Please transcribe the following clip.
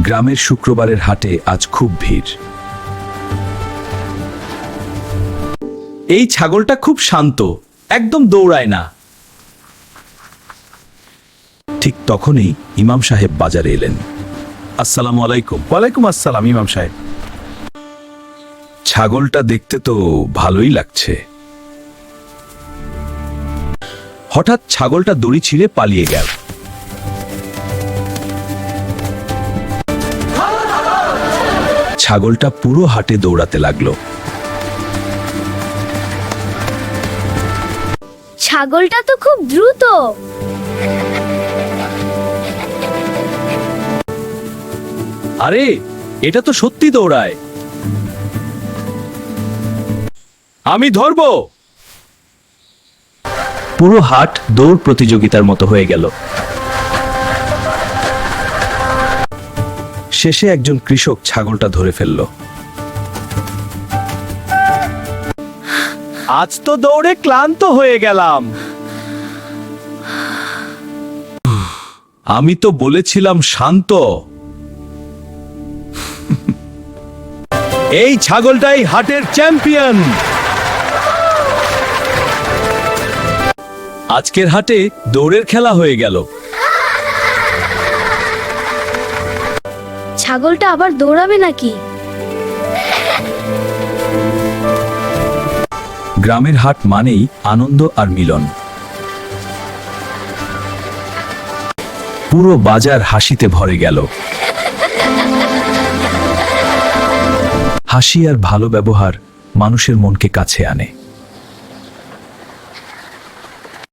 গ্রামের শুক্রবারের হাটে আজ খুব ভিড়। এই ছাগলটা খুব শান্ত, একদম দৌড়ায় না। ঠিক তখনই ইমাম সাহেব বাজারে এলেন। আসসালামু আলাইকুম। ওয়ালাইকুম আসসালাম ইমাম সাহেব। ছাগলটা দেখতে তো ভালোই লাগছে। হঠাৎ ছাগলটা দড়ি ছিঁড়ে পালিয়ে গেল। ছাগলটা পুরো হাটে দৌড়াতে লাগলো। ছাগলটা তো খুব দ্রুত। আরে এটা তো সত্যি দৌড়ায়। আমি ধরবো। পুরো হাট দৌড় প্রতিযোগিতার মতো হয়ে গেল। শেষে একজন কৃষক ছাগলটা ধরে ফেলল। আজ তো দৌড়ে ক্লান্ত হয়ে গেলাম। আমি তো বলেছিলাম শান্ত। এই ছাগলটাই হাটের চ্যাম্পিয়ন। আজকের হাটে দৌড়ের খেলা হয়ে গেল। ছাগলটা আবার দৌড়াবে নাকি? গ্রামের হাট মানেই আনন্দ আর মিলন। পুরো বাজার হাসিতে ভরে গেল। হাসি আর ভালো ব্যবহার মানুষের মনকে কাছে আনে।